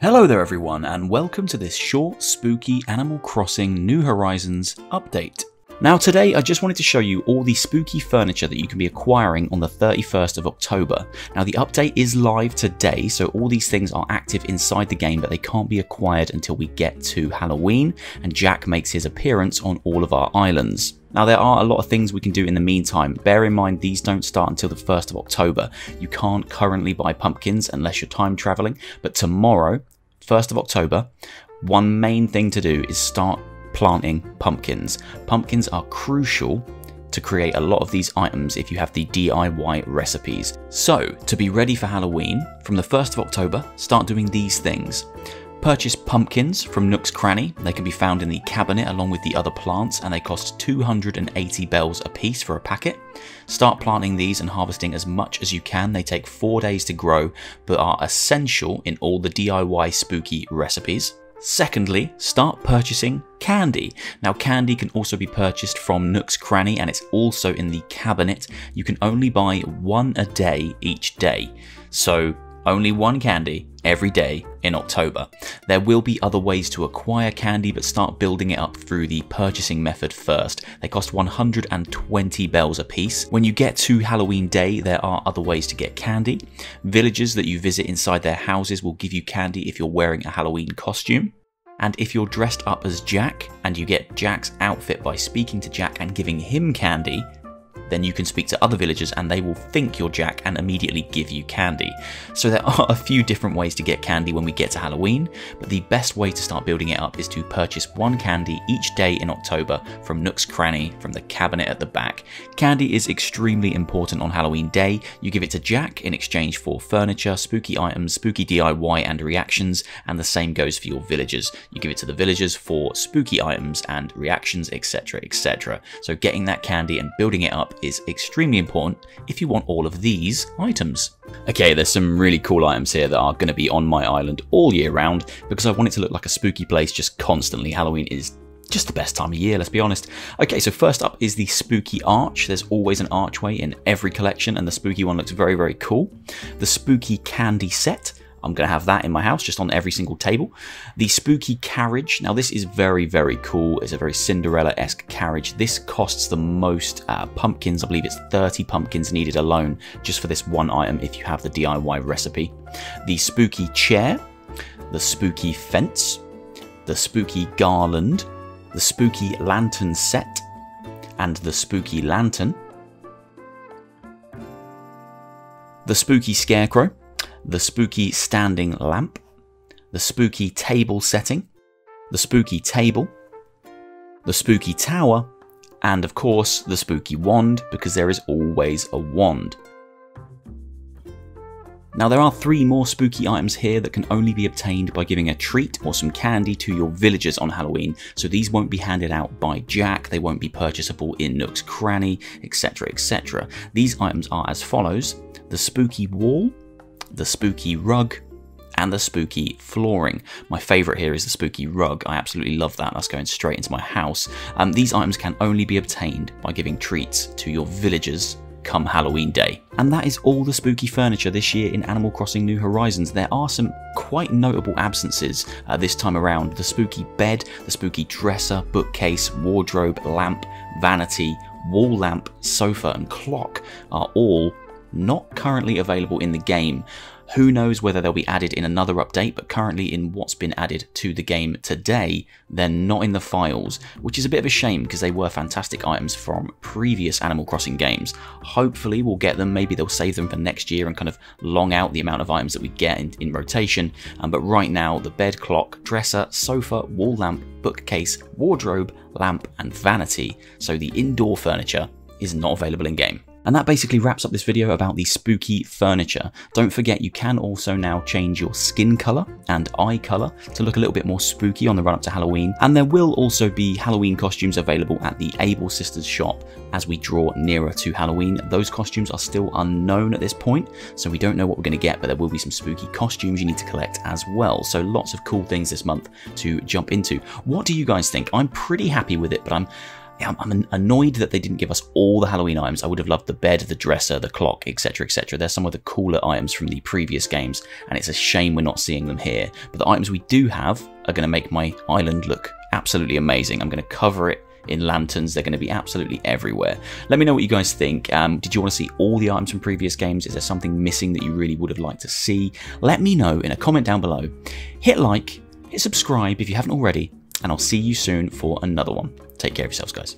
Hello there everyone, and welcome to this short, spooky Animal Crossing New Horizons update. Now today I just wanted to show you all the spooky furniture that you can be acquiring on the 31st of October. Now the update is live today, so all these things are active inside the game, but they can't be acquired until we get to Halloween, and Jack makes his appearance on all of our islands. Now there are a lot of things we can do in the meantime. Bear in mind these don't start until the 1st of October. You can't currently buy pumpkins unless you're time traveling, but tomorrow, 1st of October, one main thing to do is start planting pumpkins. Pumpkins are crucial to create a lot of these items if you have the DIY recipes. So to be ready for Halloween, from the 1st of October, start doing these things. Purchase pumpkins from Nook's Cranny. They can be found in the cabinet along with the other plants, and they cost 280 bells a piece for a packet. Start planting these and harvesting as much as you can. They take 4 days to grow, but are essential in all the DIY spooky recipes. Secondly, start purchasing candy. Now candy can also be purchased from Nook's Cranny, and it's also in the cabinet. You can only buy one a day each day. So only one candy every day in October. There will be other ways to acquire candy, but start building it up through the purchasing method first. They cost 120 bells a piece. When you get to Halloween Day, there are other ways to get candy. Villagers that you visit inside their houses will give you candy if you're wearing a Halloween costume. And if you're dressed up as Jack, and you get Jack's outfit by speaking to Jack and giving him candy, then you can speak to other villagers and they will think you're Jack and immediately give you candy. So there are a few different ways to get candy when we get to Halloween, but the best way to start building it up is to purchase one candy each day in October from Nook's Cranny, from the cabinet at the back. Candy is extremely important on Halloween Day. You give it to Jack in exchange for furniture, spooky items, spooky DIY and reactions, and the same goes for your villagers. You give it to the villagers for spooky items and reactions, etc, etc. So getting that candy and building it up is extremely important if you want all of these items. Okay, there's some really cool items here that are going to be on my island all year round because I want it to look like a spooky place just constantly. Halloween is just the best time of year, let's be honest. Okay, so first up is the spooky arch. There's always an archway in every collection, and the spooky one looks very, very cool. The spooky candy set. I'm going to have that in my house, just on every single table. The spooky carriage. Now this is very, very cool. It's a very Cinderella-esque carriage. This costs the most pumpkins. I believe it's 30 pumpkins needed alone just for this one item if you have the DIY recipe. The spooky chair, the spooky fence, the spooky garland, the spooky lantern set, and the spooky lantern. The spooky scarecrow, the spooky standing lamp, the spooky table setting, the spooky table, the spooky tower, and of course the spooky wand, because there is always a wand. Now there are 3 more spooky items here that can only be obtained by giving a treat or some candy to your villagers on Halloween, so these won't be handed out by Jack, they won't be purchasable in Nook's Cranny, etc, etc. These items are as follows: the spooky wall, the spooky rug, and the spooky flooring. My favourite here is the spooky rug. I absolutely love that. That's going straight into my house. These items can only be obtained by giving treats to your villagers come Halloween Day. And that is all the spooky furniture this year in Animal Crossing New Horizons. There are some quite notable absences this time around. The spooky bed, the spooky dresser, bookcase, wardrobe, lamp, vanity, wall lamp, sofa and clock are all not currently available in the game. Who knows whether they'll be added in another update, but currently in what's been added to the game today, they're not in the files, which is a bit of a shame because they were fantastic items from previous Animal Crossing games. Hopefully we'll get them, maybe they'll save them for next year and kind of long out the amount of items that we get in rotation, but right now the bed, clock, dresser, sofa, wall lamp, bookcase, wardrobe, lamp and vanity, so the indoor furniture is not available in game. And that basically wraps up this video about the spooky furniture. Don't forget you can also now change your skin colour and eye colour to look a little bit more spooky on the run up to Halloween. And there will also be Halloween costumes available at the Able Sisters shop as we draw nearer to Halloween. Those costumes are still unknown at this point, so we don't know what we're going to get, but there will be some spooky costumes you need to collect as well. So lots of cool things this month to jump into. What do you guys think? I'm pretty happy with it, but I'm I'm annoyed that they didn't give us all the Halloween items. I would have loved the bed, the dresser, the clock, etc, etc. They're some of the cooler items from the previous games, and it's a shame we're not seeing them here. But the items we do have are going to make my island look absolutely amazing. I'm going to cover it in lanterns. They're going to be absolutely everywhere. Let me know what you guys think. Did you want to see all the items from previous games? Is there something missing that you really would have liked to see? Let me know in a comment down below. Hit like, hit subscribe if you haven't already, and I'll see you soon for another one. Take care of yourselves, guys.